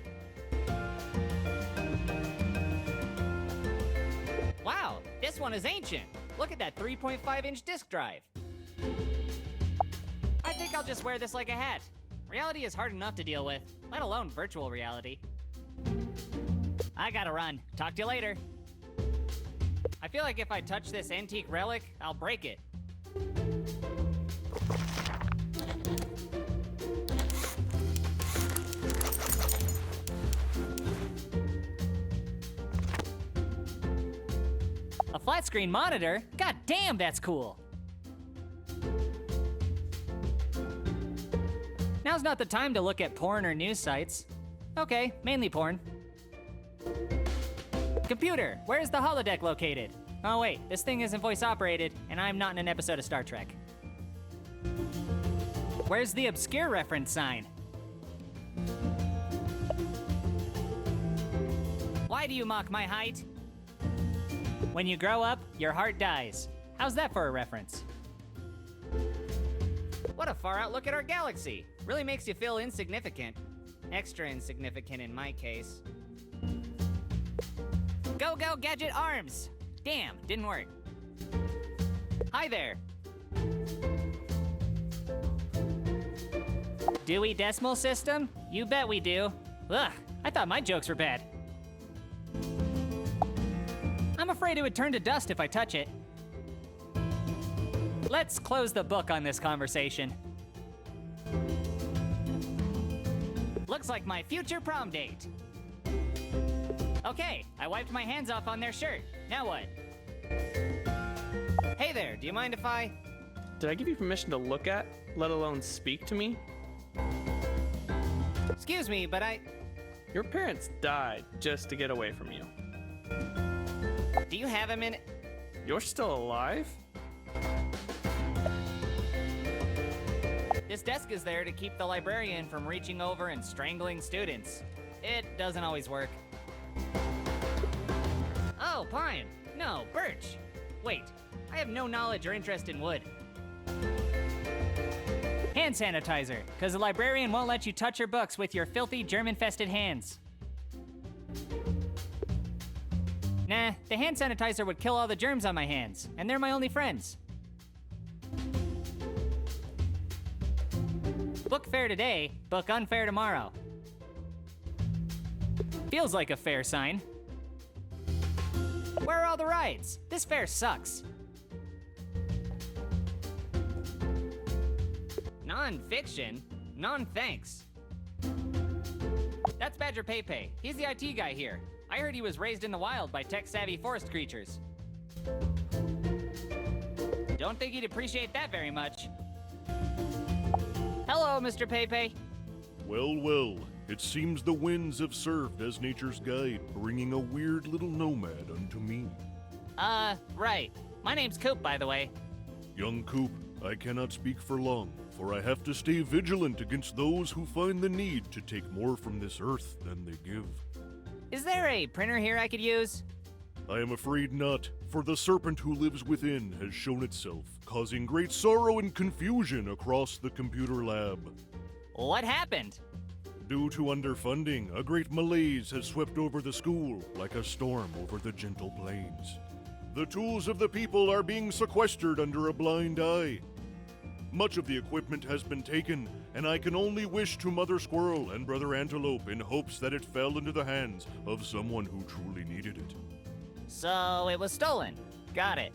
A: Wow, this one is ancient. Look at that 3.5-inch disk drive. I think I'll just wear this like a hat. Reality is hard enough to deal with, let alone virtual reality. I gotta run. Talk to you later. I feel like if I touch this antique relic, I'll break it. A flat screen monitor? God damn, that's cool. Now's not the time to look at porn or news sites. Okay, mainly porn. Computer, where's the holodeck located? Oh wait, this thing isn't voice operated, and I'm not in an episode of Star Trek. Where's the obscure reference sign? Why do you mock my height? When you grow up, your heart dies. How's that for a reference? What a far out look at our galaxy. Really makes you feel insignificant. Extra insignificant in my case. Go, go, gadget arms! Damn, didn't work. Hi there. Dewey Decimal System? You bet we do. Ugh, I thought my jokes were bad. I'm afraid it would turn to dust if I touch it. Let's close the book on this conversation. Looks like my future prom date. Okay, I wiped my hands off on their shirt. Now what? Hey there, do you mind if I...
N: Did I give you permission to look at, let alone speak to me?
A: Excuse me, but
N: Your parents died just to get away from you.
A: Do you have a minute?
N: You're still alive?
A: This desk is there to keep the librarian from reaching over and strangling students. It doesn't always work. Oh, pine. No, birch. Wait, I have no knowledge or interest in wood. Hand sanitizer, because the librarian won't let you touch her books with your filthy germ-infested hands. Nah, the hand sanitizer would kill all the germs on my hands, and they're my only friends. Book fair today, book unfair tomorrow. Feels like a fair sign. Where are all the rides? This fair sucks. Non-fiction? Non-thanks. That's Badger Pepe. He's the IT guy here. I heard he was raised in the wild by tech-savvy forest creatures. Don't think he'd appreciate that very much. Hello, Mr. Pepe.
O: Well, well, it seems the winds have served as nature's guide, bringing a weird little nomad unto me.
A: Right. My name's Coop, by the way.
O: Young Coop, I cannot speak for long, for I have to stay vigilant against those who find the need to take more from this earth than they give.
A: Is there a printer here I could use?
O: I am afraid not, for the serpent who lives within has shown itself, causing great sorrow and confusion across the computer lab.
A: What happened?
O: Due to underfunding, a great malaise has swept over the school like a storm over the gentle plains. The tools of the people are being sequestered under a blind eye. Much of the equipment has been taken, and I can only wish to Mother Squirrel and Brother Antelope in hopes that it fell into the hands of someone who truly needed it.
A: So it was stolen. Got it.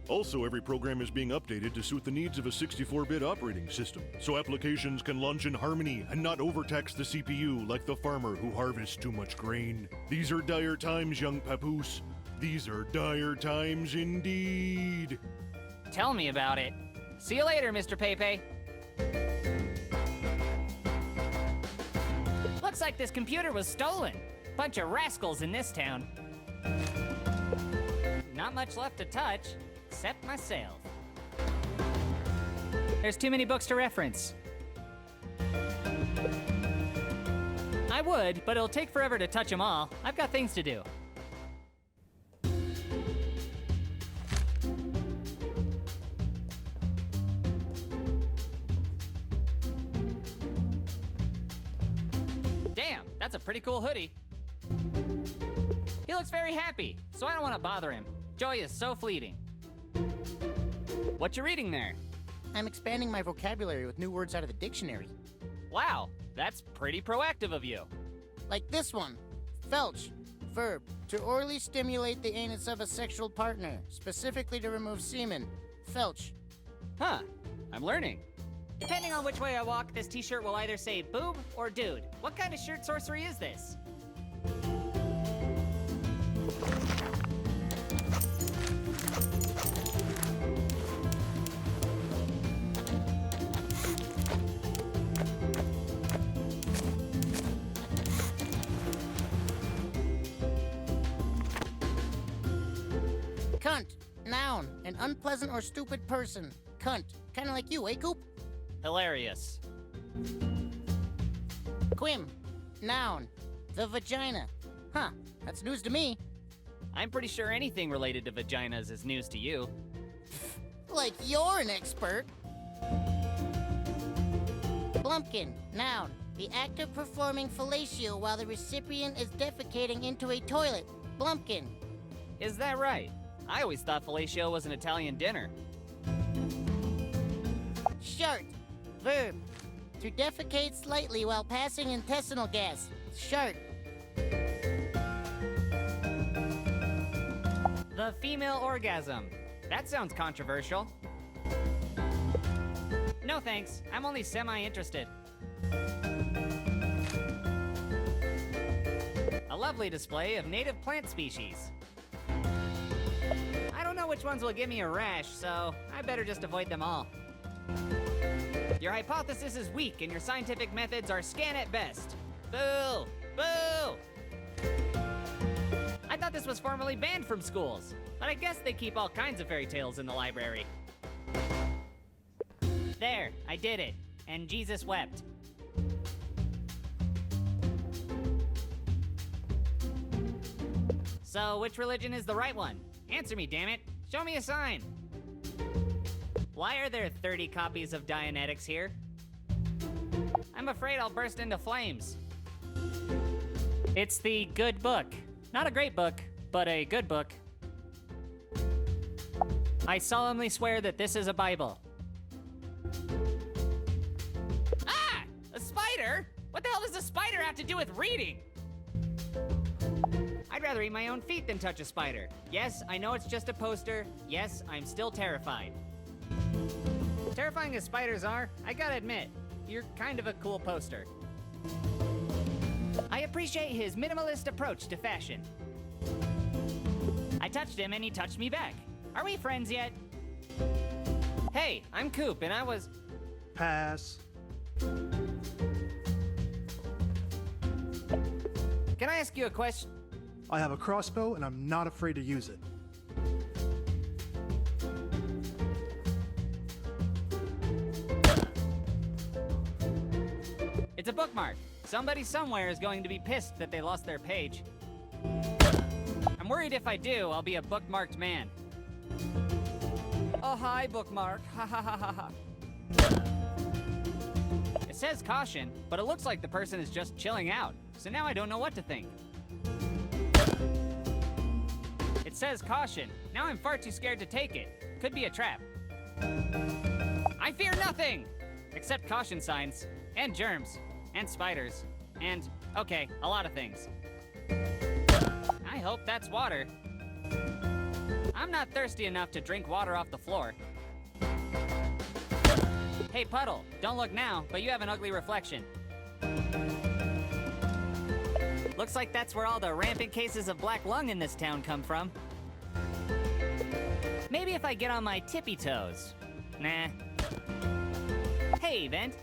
O: Also, every program is being updated to suit the needs of a 64-bit operating system, so applications can launch in harmony and not overtax the CPU like the farmer who harvests too much grain. These are dire times, young papoose. These are dire times indeed.
A: Tell me about it. See you later, Mr. Pepe. Looks like this computer was stolen. Bunch of rascals in this town. Not much left to touch, except myself. There's too many books to reference. I would, but it'll take forever to touch them all. I've got things to do. Damn, that's a pretty cool hoodie. He looks very happy, so I don't want to bother him. Joy is so fleeting. What you reading there?
B: I'm expanding my vocabulary with new words out of the dictionary.
A: Wow, that's pretty proactive of you.
B: Like this one. Felch. Verb. To orally stimulate the anus of a sexual partner, specifically to remove semen. Felch.
A: Huh, I'm learning. Depending on which way I walk, this t-shirt will either say boob or dude. What kind of shirt sorcery is this?
B: Cunt. Noun. An unpleasant or stupid person. Cunt. Kinda like you, eh, Coop?
A: Hilarious.
B: Quim. Noun. The vagina. Huh. That's news to me.
A: I'm pretty sure anything related to vaginas is news to you.
B: Like you're an expert. Blumpkin. Noun. The act of performing fellatio while the recipient is defecating into a toilet. Blumpkin.
A: Is that right? I always thought fellatio was an Italian dinner.
B: Shart. Verb. To defecate slightly while passing intestinal gas. Shart.
A: The female orgasm. That sounds controversial. No thanks, I'm only semi-interested. A lovely display of native plant species. I don't know which ones will give me a rash, so I better just avoid them all. Your hypothesis is weak and your scientific methods are scant at best. Boo! Boo! I thought this was formally banned from schools, but I guess they keep all kinds of fairy tales in the library. There, I did it, and Jesus wept. So, which religion is the right one? Answer me, damn it. Show me a sign. Why are there 30 copies of Dianetics here? I'm afraid I'll burst into flames. It's the good book. Not a great book, but a good book. I solemnly swear that this is a Bible. Ah! A spider? What the hell does a spider have to do with reading? I'd rather eat my own feet than touch a spider. Yes, I know it's just a poster. Yes, I'm still terrified. Terrifying as spiders are, I gotta admit, you're kind of a cool poster. I appreciate his minimalist approach to fashion. I touched him and he touched me back. Are we friends yet? Hey, I'm Coop and I was...
P: Pass.
A: Can I ask you a question?
P: I have a crossbow and I'm not afraid to use it.
A: bookmark. Somebody somewhere is going to be pissed that they lost their page. I'm worried if I do, I'll be a bookmarked man. Oh, hi, bookmark. Ha ha ha ha ha. It says caution, but it looks like the person is just chilling out, so now I don't know what to think. It says caution. Now I'm far too scared to take it. Could be a trap. I fear nothing! Except caution signs, and germs, and spiders, and, okay, a lot of things. I hope that's water. I'm not thirsty enough to drink water off the floor. Hey, Puddle, don't look now, but you have an ugly reflection. Looks like that's where all the rampant cases of black lung in this town come from. Maybe if I get on my tippy toes. Nah. Hey, Vent.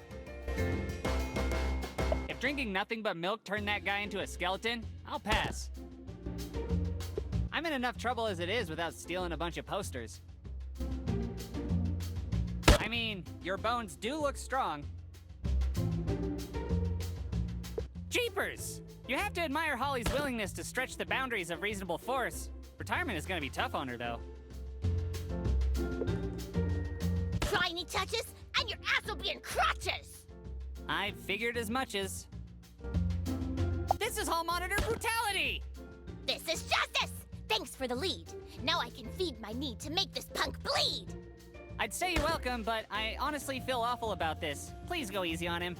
A: If drinking nothing but milk turned that guy into a skeleton, I'll pass. I'm in enough trouble as it is without stealing a bunch of posters. I mean, your bones do look strong. Jeepers! You have to admire Holly's willingness to stretch the boundaries of reasonable force. Retirement is gonna be tough on her, though.
F: Tiny touches, and your ass will be in crotches!
A: I figured as much as... This is hall monitor brutality!
F: This is justice! Thanks for the lead. Now I can feed my need to make this punk bleed!
A: I'd say you're welcome, but I honestly feel awful about this. Please go easy on him.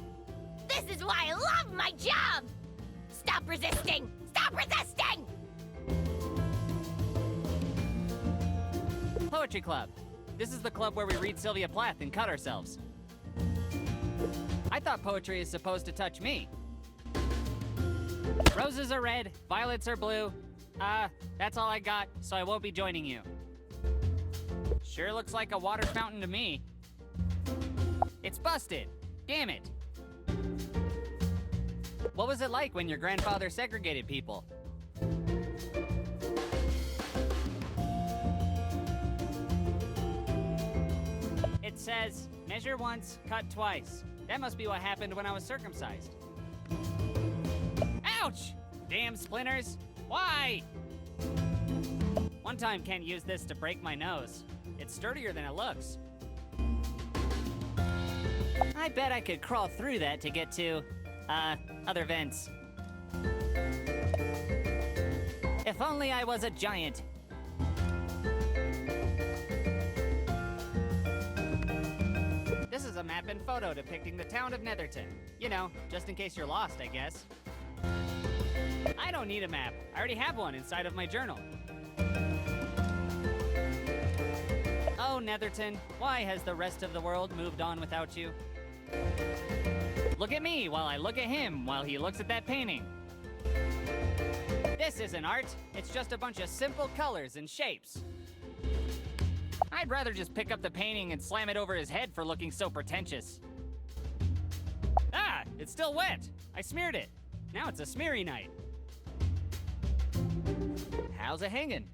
F: This is why I love my job! Stop resisting! Stop resisting!
A: Poetry Club. This is the club where we read Sylvia Plath and cut ourselves. I thought poetry is supposed to touch me. Roses are red, violets are blue. That's all I got, so I won't be joining you. Sure looks like a water fountain to me. It's busted. Damn it. What was it like when your grandfather segregated people? It says, measure once, cut twice. That must be what happened when I was circumcised. Ouch! Damn splinters. Why? One time Ken used this to break my nose. It's sturdier than it looks. I bet I could crawl through that to get to, other vents. If only I was a giant. This is a map and photo depicting the town of Netherton. You know, just in case you're lost, I guess. I don't need a map. I already have one inside of my journal. Oh, Netherton, why has the rest of the world moved on without you? Look at me while I look at him while he looks at that painting. This isn't art. It's just a bunch of simple colors and shapes. I'd rather just pick up the painting and slam it over his head for looking so pretentious. Ah, it's still wet. I smeared it. Now it's a smeary night. How's it hanging?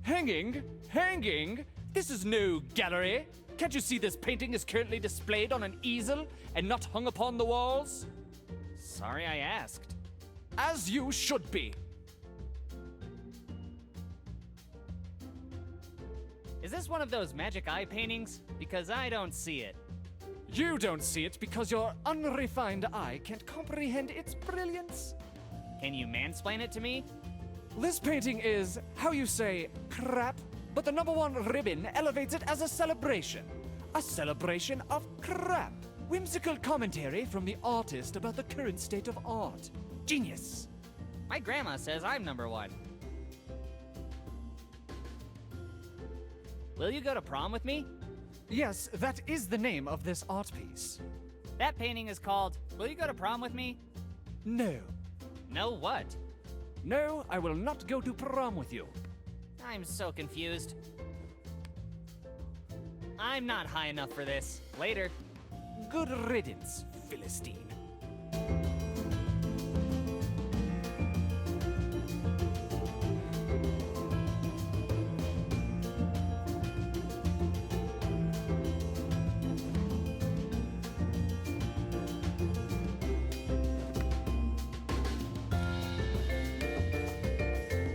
Q: Hanging? Hanging? This is no gallery. Can't you see this painting is currently displayed on an easel and not hung upon the walls?
A: Sorry I asked.
Q: As you should be.
A: Is this one of those magic eye paintings? Because I don't see it.
Q: You don't see it because your unrefined eye can't comprehend its brilliance.
A: Can you mansplain it to me?
Q: This painting is, how you say, crap, but the #1 ribbon elevates it as a celebration. A celebration of crap. Whimsical commentary from the artist about the current state of art. Genius.
A: My grandma says I'm #1. Will you go to prom with me?
Q: Yes, that is the name of this art piece.
A: That painting is called, Will You Go to Prom With Me?
Q: No.
A: No what?
Q: No, I will not go to prom with you.
A: I'm so confused. I'm not high enough for this. Later.
Q: Good riddance, Philistine.